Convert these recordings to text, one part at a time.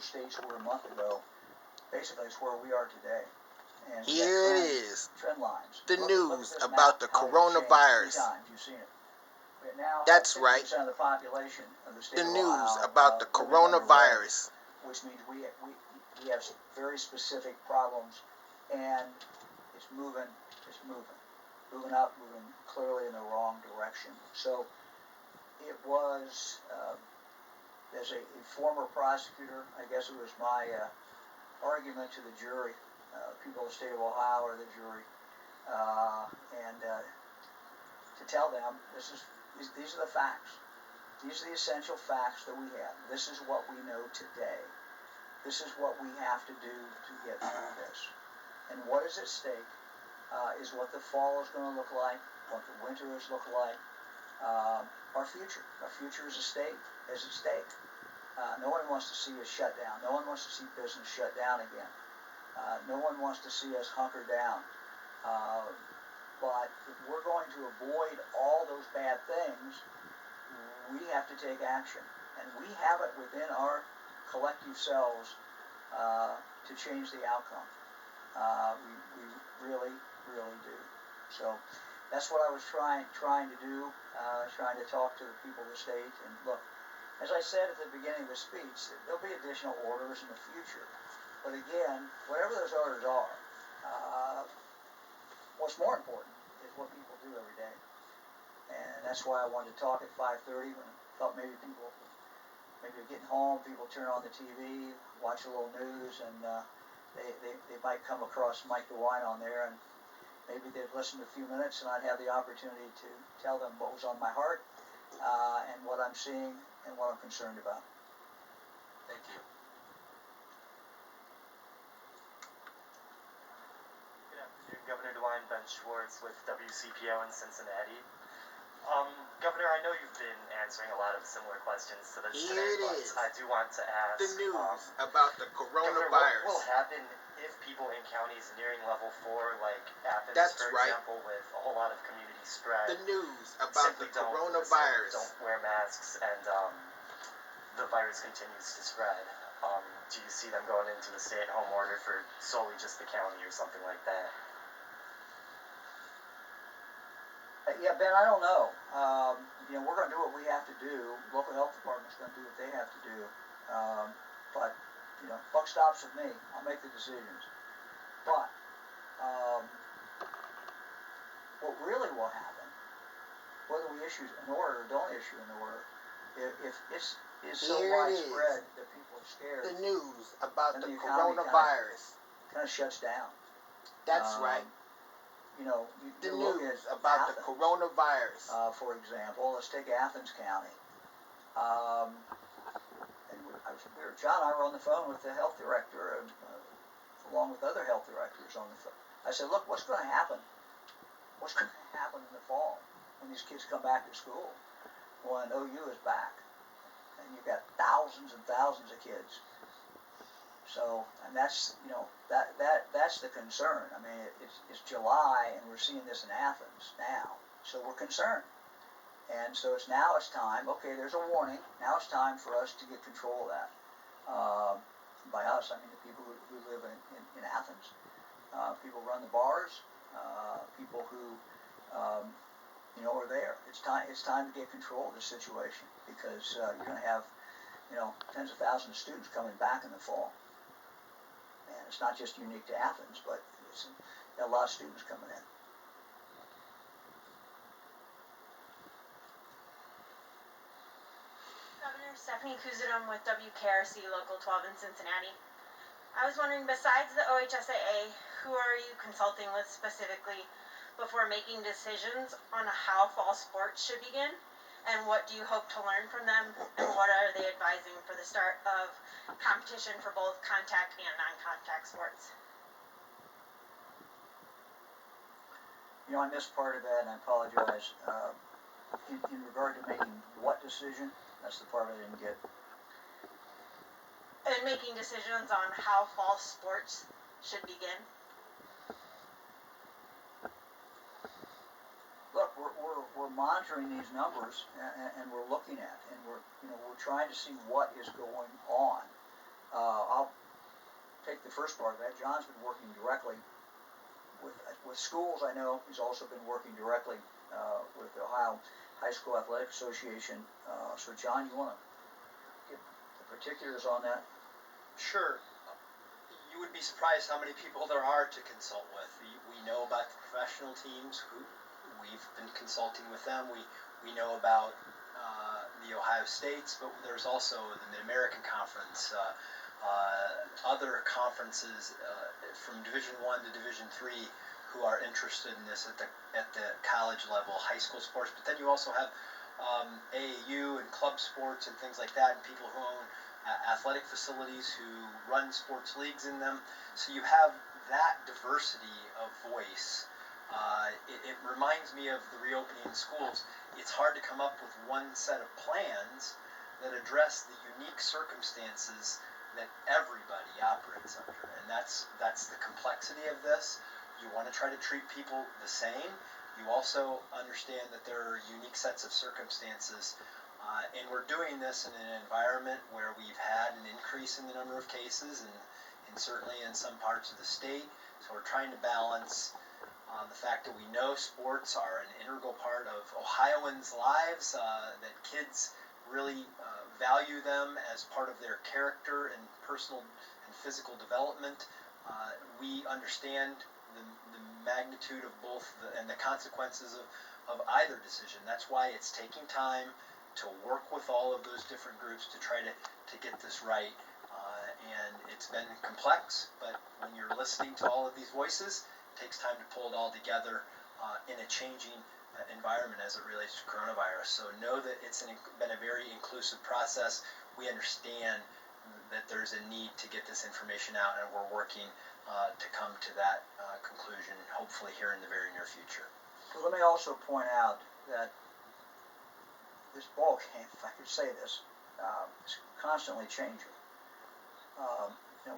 states were a month ago, basically it's where we are today. And here it is. Trend lines. The look news at about map, the how coronavirus. 3 times you've seen it. But now, that's 50% right. of the population of the state The of news Ohio, about the coronavirus. Which means we have very specific problems, and it's moving up, moving clearly in the wrong direction. So it was, as a former prosecutor, I guess it was my argument to the jury, people of the state of Ohio or the jury, and to tell them these are the facts. These are the essential facts that we have. This is what we know today. This is what we have to do to get through this. And what is at stake is what the fall is going to look like, what the winter is look like, our future. Our future as a state is at stake. No one wants to see us shut down. No one wants to see business shut down again. No one wants to see us hunker down. But if we're going to avoid all those bad things, we have to take action. And we have it within our collective selves to change the outcome. We really, really do. So that's what I was trying to do, trying to talk to the people of the state. And look, as I said at the beginning of the speech, there'll be additional orders in the future. But again, whatever those orders are, what's more important is what people do every day. And that's why I wanted to talk at 5:30 when I thought maybe getting home, people turn on the TV, watch a little news, and they might come across Mike DeWine on there, and maybe they'd listen to a few minutes, and I'd have the opportunity to tell them what was on my heart, and what I'm seeing, and what I'm concerned about. Thank you. Good afternoon, Governor DeWine. Ben Schwartz with WCPO in Cincinnati. Governor, I know you've been answering a lot of similar questions to this today, but I do want to ask the news about the coronavirus. Governor, what will happen if people in counties nearing level 4, like Athens, for example, with a whole lot of community spread, the news about the coronavirus, don't wear masks, and the virus continues to spread? Do you see them going into a stay-at-home order for solely just the county or something like that? Yeah, Ben, I don't know. We're going to do what we have to do. Local health department's going to do what they have to do. But buck stops with me. I'll make the decisions. But what really will happen, whether we issue an order or don't issue an order, if it's so widespread that people are scared, the news about the coronavirus kind of shuts down. That's right. The news about the coronavirus. For example, let's take Athens County. And John and I were on the phone with the health director, along with other health directors on the phone. I said, look, what's going to happen? What's going to happen in the fall when these kids come back to school, when OU is back, and you've got thousands and thousands of kids? So, and that's that's the concern. I mean, it's July, and we're seeing this in Athens now, so we're concerned. And so it's time. Okay, there's a warning. Now it's time for us to get control of that. By us, I mean the people who live in Athens. People run the bars. People who are there. It's time to get control of this situation, because you're going to have tens of thousands of students coming back in the fall. And it's not just unique to Athens, but it's a lot of students coming in. Governor Stephanie Kuzadum with WKRC Local 12 in Cincinnati. I was wondering, besides the OHSAA, who are you consulting with specifically before making decisions on how fall sports should begin? And what do you hope to learn from them? And what are they advising for the start of competition for both contact and non-contact sports? I missed part of that, and I apologize. In regard to making what decision? That's the part I didn't get. And making decisions on how fall sports should begin. Look, we're monitoring these numbers, and we're looking at, and we're trying to see what is going on. first part of that, John's been working directly with schools. I know he's also been working directly with the Ohio High School Athletic Association. So John, you want to give the particulars on that? Sure. You would be surprised how many people there are to consult with. We know about the professional teams who we've been consulting with them. We know about the Ohio States, but there's also the Mid-American Conference, other conferences from Division I to Division III who are interested in this at the college level, high school sports. But then you also have AAU and club sports and things like that, and people who own athletic facilities who run sports leagues in them. So you have that diversity of voice. It reminds me of the reopening of schools. It's hard to come up with one set of plans that address the unique circumstances that everybody operates under, and that's the complexity of this. You want to try to treat people the same. You also understand that there are unique sets of circumstances, and we're doing this in an environment where we've had an increase in the number of cases, and certainly in some parts of the state. So we're trying to balance the fact that we know sports are an integral part of Ohioans' lives, that kids really value them as part of their character and personal and physical development. We understand the magnitude of both and the consequences of either decision. That's why it's taking time to work with all of those different groups to try to get this right. And it's been complex, but when you're listening to all of these voices, it takes time to pull it all together in a changing environment as it relates to coronavirus. So know that it's been a very inclusive process. We understand that there's a need to get this information out, and we're working to come to that conclusion, hopefully here in the very near future. Well, let me also point out that this ball game, if I could say this, is constantly changing.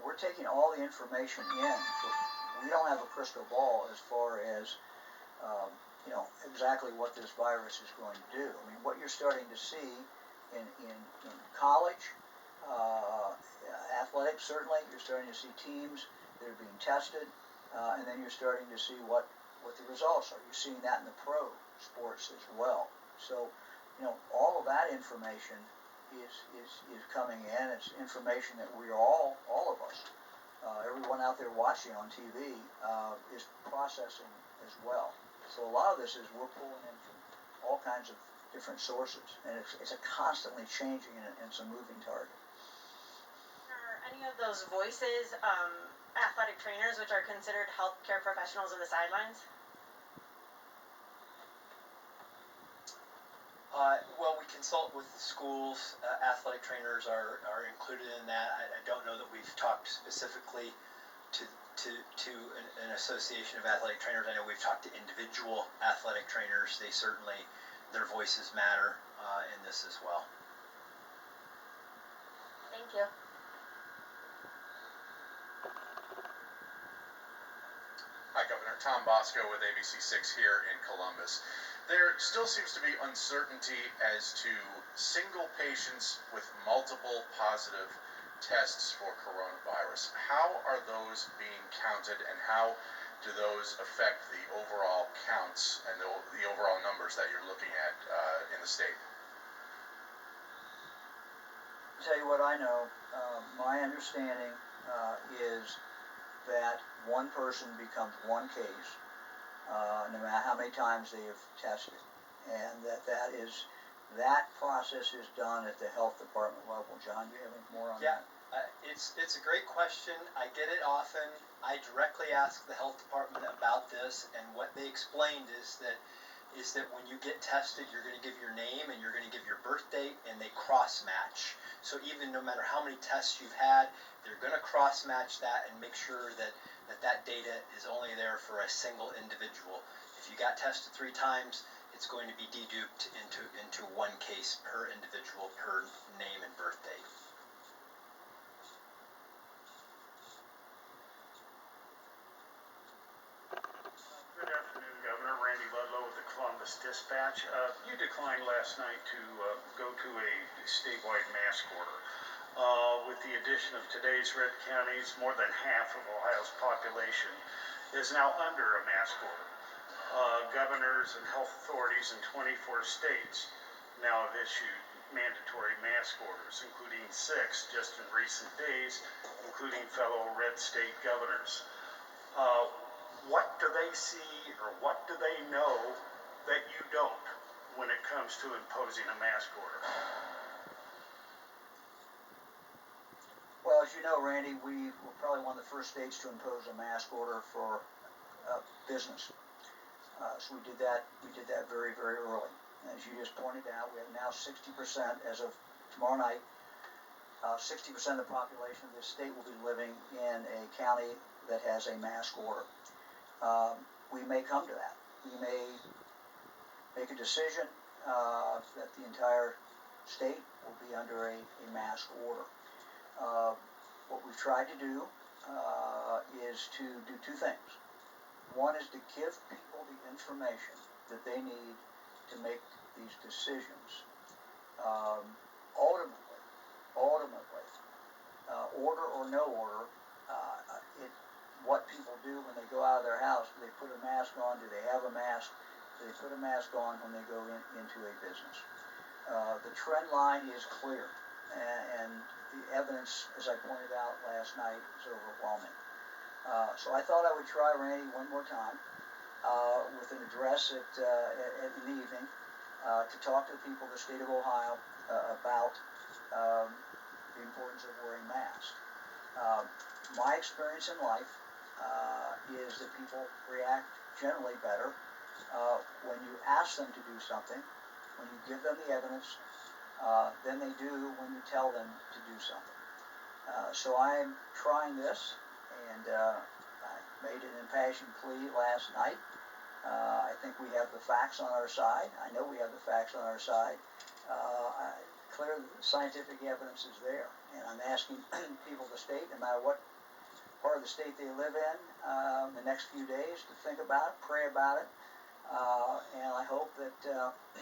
We're taking all the information in, but we don't have a crystal ball as far as exactly what this virus is going to do. I mean, what you're starting to see in college, athletics certainly, you're starting to see teams that are being tested, and then you're starting to see what the results are. You're seeing that in the pro sports as well. So, all of that information is coming in. It's information that we all of us, everyone out there watching on TV, is processing as well. So a lot of this is we're pulling in from all kinds of different sources, and it's a constantly changing and it's a moving target. Are any of those voices athletic trainers, which are considered healthcare professionals on the sidelines? Well, we consult with the schools. Athletic trainers are included in that. I don't know that we've talked specifically to an association of athletic trainers. I know we've talked to individual athletic trainers. They certainly, their voices matter in this as well. Thank you. Hi, Governor. Tom Bosco with ABC6 here in Columbus. There still seems to be uncertainty as to single patients with multiple positive tests for coronavirus. How are those being counted, and how do those affect the overall counts and the overall numbers that you're looking at in the state? I'll tell you what I know. My understanding is that one person becomes one case, no matter how many times they have tested, and that process is done at the health department level. John, do you have any more on that? It's a great question. I get it often. I directly ask the health department about this, and what they explained is that when you get tested, you're going to give your name and you're going to give your birth date, and they cross match. So even no matter how many tests you've had, they're going to cross match that and make sure that data is only there for a single individual. If you got tested 3 times, it's going to be deduped into one case per individual, per name and birth date. Good afternoon, Governor. Randy Ludlow with the Columbus Dispatch. You declined last night to go to a statewide mask order. With the addition of today's red counties, more than half of Ohio's population is now under a mask order. Governors and health authorities in 24 states now have issued mandatory mask orders, including 6 just in recent days, including fellow red state governors. What do they see or what do they know that you don't when it comes to imposing a mask order? Well, as you know, Randy, we were probably one of the first states to impose a mask order for business. So we did that very, very early. As you just pointed out, we have now 60%, as of tomorrow night, 60% of the population of this state will be living in a county that has a mask order. We may come to that. We may make a decision that the entire state will be under a mask order. What we've tried to do is to do 2 things. One is to give people the information that they need to make these decisions. Ultimately, order or no order, what people do when they go out of their house, do they put a mask on, do they have a mask, do they put a mask on when they go into a business. The trend line is clear, and the evidence, as I pointed out last night, is overwhelming. So I thought I would try, Randy, one more time with an address in the evening to talk to the people of the state of Ohio about the importance of wearing masks. My experience in life is that people react generally better when you ask them to do something, when you give them the evidence, than they do when you tell them to do something. So I'm trying this, and I made an impassioned plea last night. I think we have the facts on our side. I know we have the facts on our side. Clearly, the scientific evidence is there, and I'm asking people of the state, no matter what part of the state they live in, the next few days to think about it, pray about it, and I hope that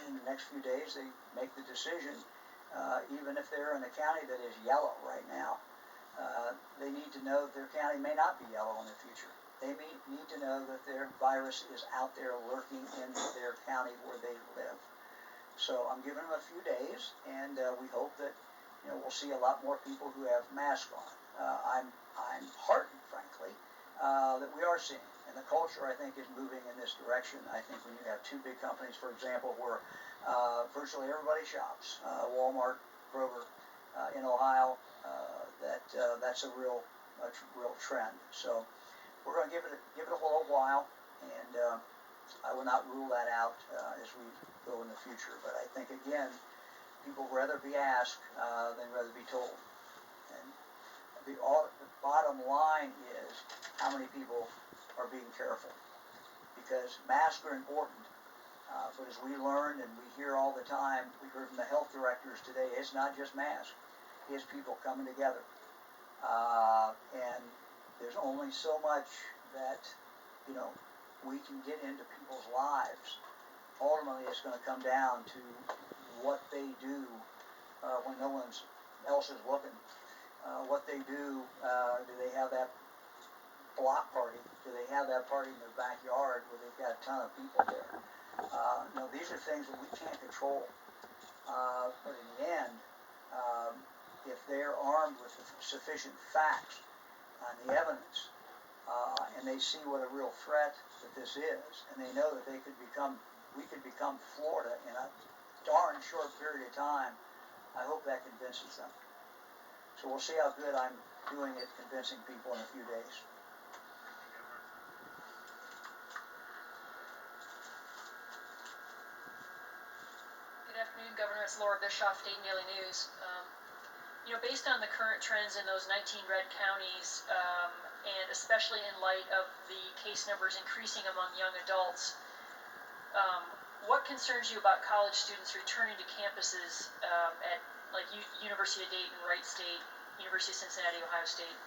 in the next few days they make the decision, even if they're in a county that is yellow right now. They need to know that their county may not be yellow in the future. They need to know that their virus is out there lurking in their county where they live. So I'm giving them a few days, and we hope that we'll see a lot more people who have masks on. I'm heartened, frankly, that we are seeing, and the culture, I think, is moving in this direction. I think when you have 2 big companies, for example, where virtually everybody shops, Walmart, Kroger, in Ohio, that's a real trend. So we're going to give it a little while, and I will not rule that out as we go in the future. But I think, again, people rather be asked than rather be told. And the bottom line is how many people are being careful, because masks are important. But as we learned and we hear all the time, we heard from the health directors today, it's not just masks, it's people coming together. And there's only so much that, we can get into people's lives. Ultimately, it's going to come down to what they do when no one else is looking. What they do, do they have that block party? Do they have that party in their backyard where they've got a ton of people there? These are things that we can't control. But in the end, if they're armed with sufficient facts and the evidence, and they see what a real threat that this is, and they know that we could become Florida in a darn short period of time, I hope that convinces them. So we'll see how good I'm doing at convincing people in a few days. Good afternoon, Governor. It's Laura Bischoff, Dayton Daily News. Based on the current trends in those 19 red counties, and especially in light of the case numbers increasing among young adults, what concerns you about college students returning to campuses at University of Dayton, Wright State, University of Cincinnati, Ohio State,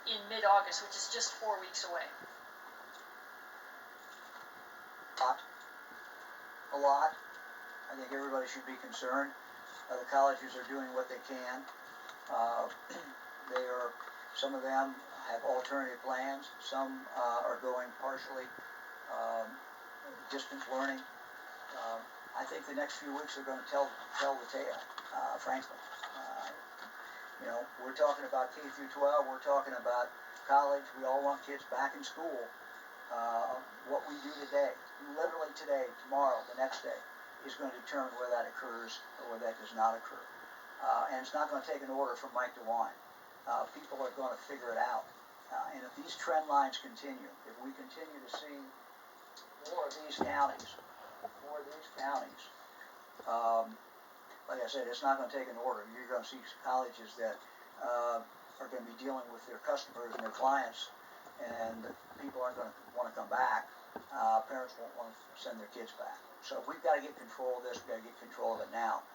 in mid-August, which is just 4 weeks away? A lot. I think everybody should be concerned. The colleges are doing what they can. They are, some of them have alternative plans. Some are going partially distance learning. I think the next few weeks are going to tell the tale, frankly. You know, we're talking about K through 12. We're talking about college. We all want kids back in school. What we do today, literally today, tomorrow, the next day, is going to determine whether that occurs or whether that does not occur. And it's not going to take an order from Mike DeWine. People are going to figure it out. And if these trend lines continue, if we continue to see more of these counties, like I said, it's not going to take an order. You're going to see colleges that are going to be dealing with their customers and their clients, and people aren't going to want to come back. Parents won't want to send their kids back. So we've got to get control of this. We've got to get control of it now.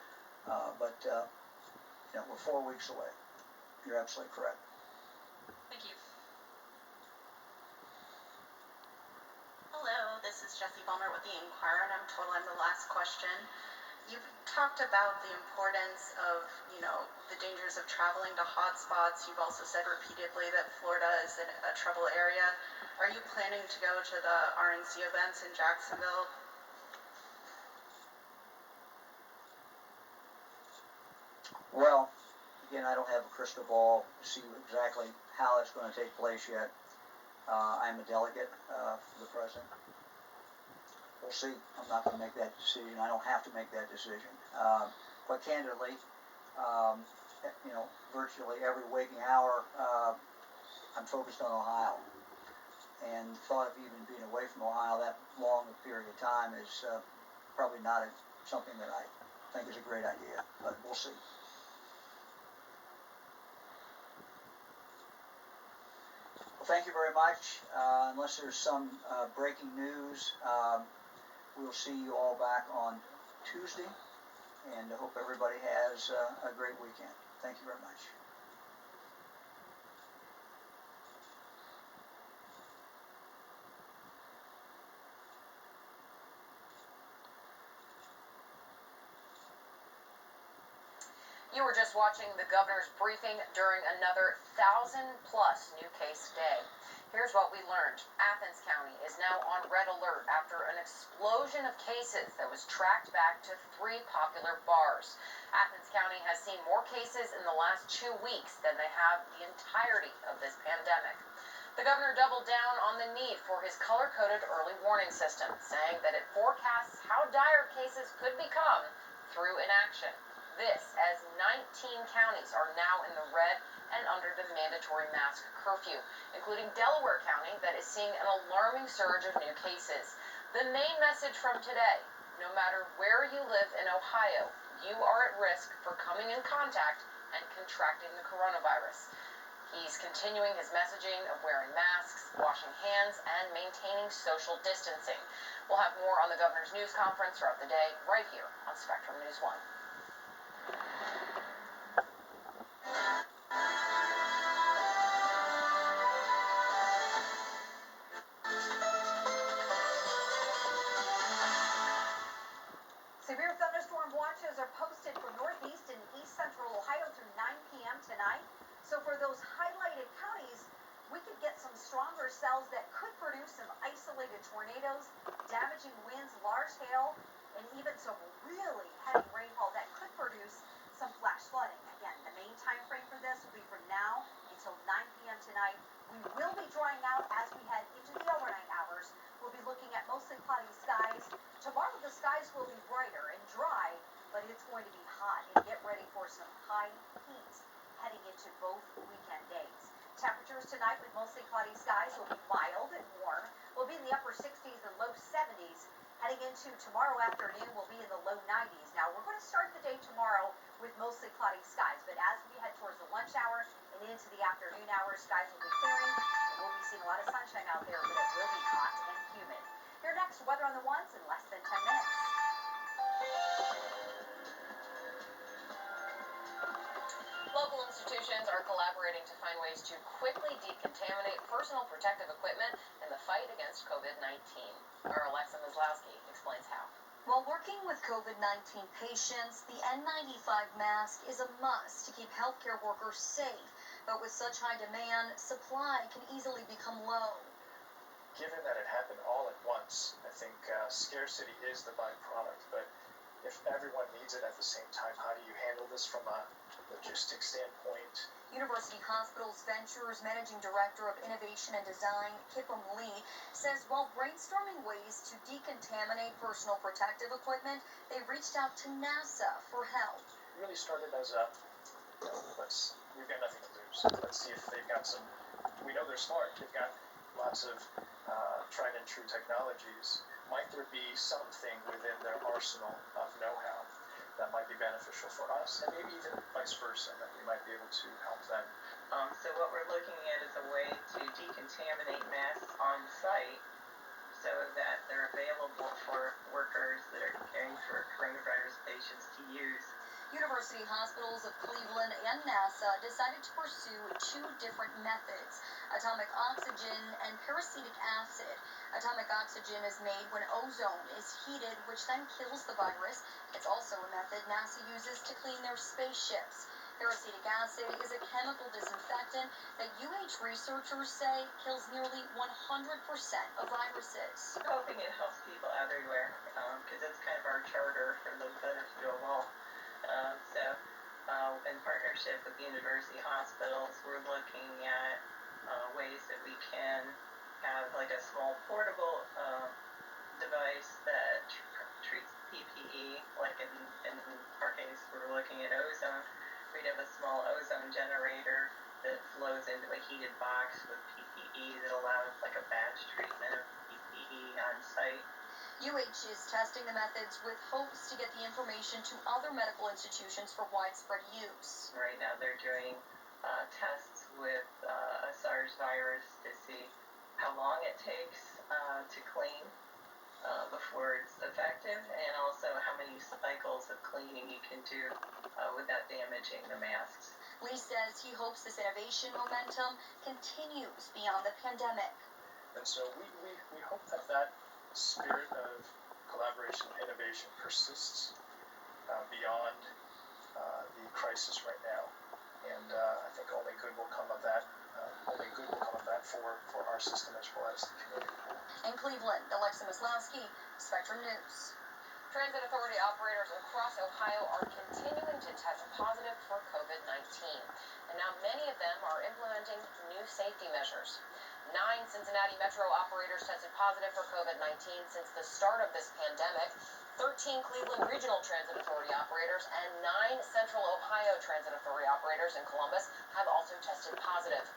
But you know, we're 4 weeks away. You're absolutely correct. Thank you. Hello, this is Jessie Bulmer with the Inquirer, and I'm told I'm the last question. You've talked about the importance of, you know, the dangers of traveling to hotspots. You've also said repeatedly that Florida is a trouble area. Are you planning to go to the RNC events in Jacksonville? Well, again, I don't have a crystal ball to see exactly how that's going to take place yet. I'm a delegate for the president. We'll see. I'm not going to make that decision. I don't have to make that decision. Quite candidly, you know, virtually every waking hour, I'm focused on Ohio. And the thought of even being away from Ohio that long a period of time is probably not something that I think is a great idea. But we'll see. Well, thank you very much. Unless there's some breaking news, we'll see you all back on Tuesday, and I hope everybody has a great weekend. Thank you very much. You were just watching the governor's briefing during another 1,000-plus new case day. Here's what we learned. Athens County is now on red alert after an explosion of cases that was tracked back to 3 popular bars. Athens County has seen more cases in the last 2 weeks than they have the entirety of this pandemic. The governor doubled down on the need for his color-coded early warning system, saying that it forecasts how dire cases could become through inaction. This as 19 counties are now in the red and under the mandatory mask curfew, including Delaware County that is seeing an alarming surge of new cases. The main message from today, no matter where you live in Ohio, you are at risk for coming in contact and contracting the coronavirus. He's continuing his messaging of wearing masks, washing hands, and maintaining social distancing. We'll have more on the governor's news conference throughout the day right here on Spectrum News 1. Severe thunderstorm watches are posted for northeast and east central Ohio through 9 p.m. tonight. So for those highlighted counties, we could get some stronger cells that could produce some isolated tornadoes, damaging winds, large hail, and even some really heavy rainfall that could produce some flash flooding. Again, the main time frame for this will be from now until 9 p.m. tonight. We will be drying out as we head into the overnight hours. We'll be looking at mostly cloudy skies. Tomorrow the skies will be brighter and dry, but it's going to be hot. And get ready for some high heat heading into both weekend days. Temperatures tonight with mostly cloudy skies will be mild and warm. We'll be in the upper 60s and low 70s. Heading into tomorrow afternoon, we'll be in the low 90s. Now, we're going to start the day tomorrow with mostly cloudy skies, but as we head towards the lunch hour and into the afternoon hours, skies will be clearing, and we'll be seeing a lot of sunshine out there, but it will be hot and humid. Here next, weather on the ones in less than 10 minutes. Local institutions are collaborating to find ways to quickly decontaminate personal protective equipment in the fight against COVID-19. Our Alexa Maslowski explains how. While working with COVID-19 patients, the N95 mask is a must to keep healthcare workers safe. But with such high demand, supply can easily become low. Given that it happened all at once, I think scarcity is the byproduct. But if everyone needs it at the same time, how do you handle this from a logistics standpoint? University Hospitals Ventures Managing Director of Innovation and Design, Kipum Lee, says while brainstorming ways to decontaminate personal protective equipment, they reached out to NASA for help. It really started as we've got nothing to lose. Let's see if they've got some, we know they're smart, they've got lots of tried and true technologies. Might there be something within their arsenal of know-how that might be beneficial for us, and maybe even vice versa, that we might be able to help them? So what we're looking at is a way to decontaminate masks on site so that they're available for workers that are caring for coronavirus patients to use. University Hospitals of Cleveland and NASA decided to pursue two different methods: atomic oxygen and peracetic acid. Atomic oxygen is made when ozone is heated, which then kills the virus. It's also a method NASA uses to clean their spaceships. Peracetic acid is a chemical disinfectant that UH researchers say kills nearly 100% of viruses. I'm hoping it helps people everywhere, because it's kind of our charter for the benefit of all. In partnership with the university hospitals, we're looking at ways that we can have like a small portable device that treats PPE. Like in our case, we're looking at ozone. We'd have a small ozone generator that flows into a heated box with PPE that allows like a batch treatment of PPE on site. UH is testing the methods with hopes to get the information to other medical institutions for widespread use. Right now they're doing tests with a SARS virus to see how long it takes to clean before it's effective, and also how many cycles of cleaning you can do without damaging the masks. Lee says he hopes this innovation momentum continues beyond the pandemic. And so we hope that spirit of collaboration and innovation persists beyond the crisis right now. And I think only good will come of that. Only good will come of that for our system as well as the community. In Cleveland, Alexa Maslowski, Spectrum News. Transit Authority operators across Ohio are continuing to test positive for COVID-19. And now many of them are implementing new safety measures. 9 Cincinnati Metro operators tested positive for COVID-19 since the start of this pandemic. 13 Cleveland Regional Transit Authority operators and 9 Central Ohio Transit Authority operators in Columbus have also tested positive.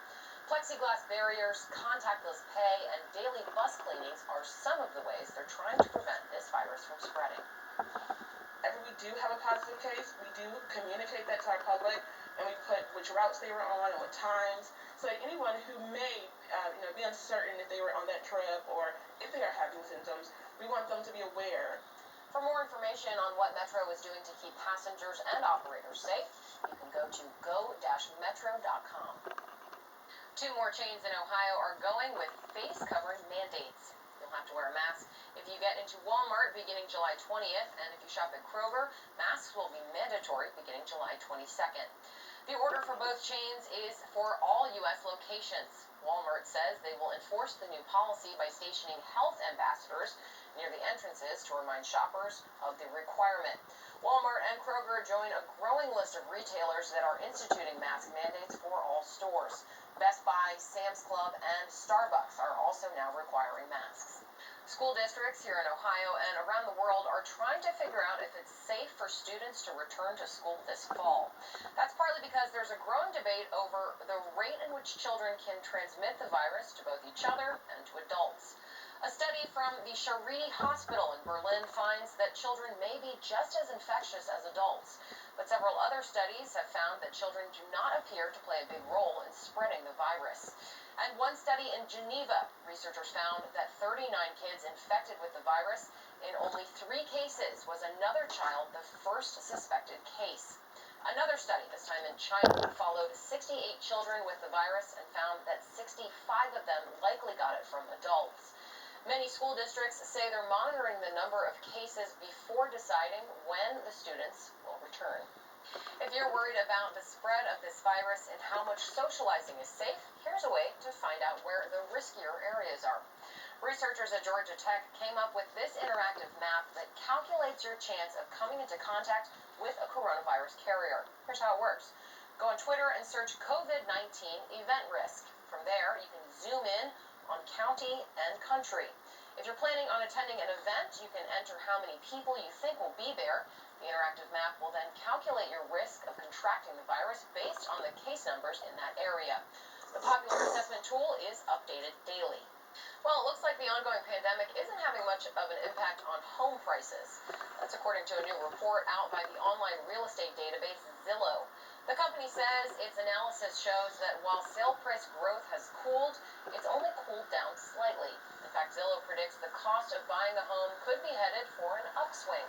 Plexiglass barriers, contactless pay, and daily bus cleanings are some of the ways they're trying to prevent this virus from spreading. If we do have a positive case, we do communicate that to our public, and we put which routes they were on and what times, so that anyone who may be uncertain if they were on that trip or if they are having symptoms, we want them to be aware. For more information on what Metro is doing to keep passengers and operators safe, you can go to go-metro.com. 2 more chains in Ohio are going with face covering mandates. You'll have to wear a mask if you get into Walmart beginning July 20th, and if you shop at Kroger, masks will be mandatory beginning July 22nd. The order for both chains is for all U.S. locations. Walmart says they will enforce the new policy by stationing health ambassadors near the entrances to remind shoppers of the requirement. Walmart and Kroger join a growing list of retailers that are instituting mask mandates for all stores. Best Buy, Sam's Club, and Starbucks are also now requiring masks. School districts here in Ohio and around the world are trying to figure out if it's safe for students to return to school this fall. That's partly because there's a growing debate over the rate in which children can transmit the virus to both each other and to adults. A study from the Charité Hospital in Berlin finds that children may be just as infectious as adults, but several other studies have found that children do not appear to play a big role in spreading the virus. And one study in Geneva, researchers found that 39 kids infected with the virus. In only 3 cases was another child the first suspected case. Another study, this time in China, followed 68 children with the virus and found that 65 of them likely got it from adults. Many school districts say they're monitoring the number of cases before deciding when the students will return. If you're worried about the spread of this virus and how much socializing is safe, here's a way to find out where the riskier areas are. Researchers at Georgia Tech came up with this interactive map that calculates your chance of coming into contact with a coronavirus carrier. Here's how it works. Go on Twitter and search COVID-19 event risk. From there, you can zoom in on county and country. If you're planning on attending an event, you can enter how many people you think will be there. The interactive map will then calculate your risk of contracting the virus based on the case numbers in that area. The popular assessment tool is updated daily. Well, it looks like the ongoing pandemic isn't having much of an impact on home prices. That's according to a new report out by the online real estate database Zillow. The company says its analysis shows that while sale price growth has cooled, it's only cooled down slightly. In fact, Zillow predicts the cost of buying a home could be headed for an upswing.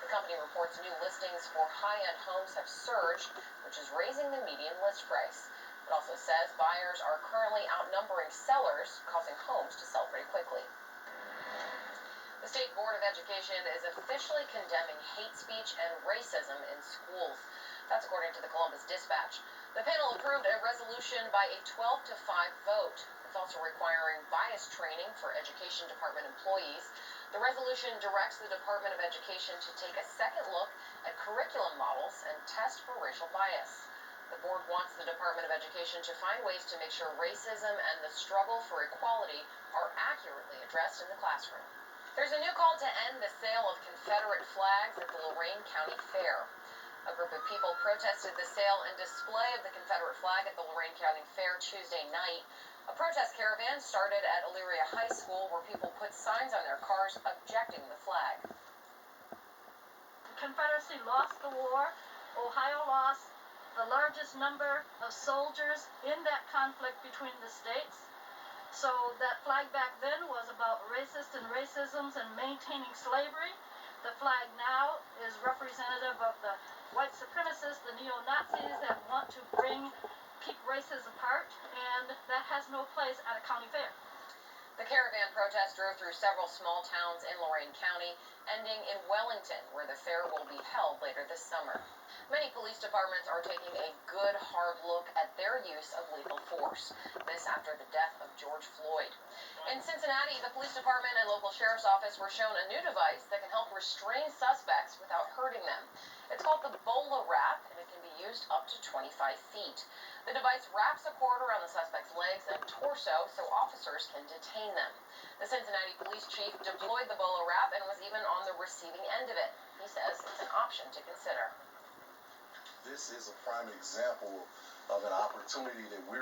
The company reports new listings for high-end homes have surged, which is raising the median list price. It also says buyers are currently outnumbering sellers, causing homes to sell pretty quickly. The State Board of Education is officially condemning hate speech and racism in schools. That's according to the Columbus Dispatch. The panel approved a resolution by a 12-5 vote. It's also requiring bias training for Education Department employees. The resolution directs the Department of Education to take a second look at curriculum models and test for racial bias. The board wants the Department of Education to find ways to make sure racism and the struggle for equality are accurately addressed in the classroom. There's a new call to end the sale of Confederate flags at the Lorain County Fair. A group of people protested the sale and display of the Confederate flag at the Lorain County Fair Tuesday night. A protest caravan started at Elyria High School where people put signs on their cars objecting the flag. The Confederacy lost the war. Ohio lost the largest number of soldiers in that conflict between the states. So that flag back then was about racist and racisms and maintaining slavery. The flag now is representative of the white supremacists, the neo-Nazis that want to keep races apart, and that has no place at a county fair. The caravan protest drove through several small towns in Lorain County, ending in Wellington, where the fair will be held later this summer. Many police departments are taking a good hard look at their use of lethal force. This after the death of George Floyd. In Cincinnati, the police department and local sheriff's office were shown a new device that can help restrain suspects without hurting them. It's called the Bola Wrap, and it can be used up to 25 feet. The device wraps a cord around the suspect's legs and torso so officers can detain them. The Cincinnati police chief deployed the Bola Wrap and was even on the receiving end of it. He says it's an option to consider. This is a prime example of an opportunity that we're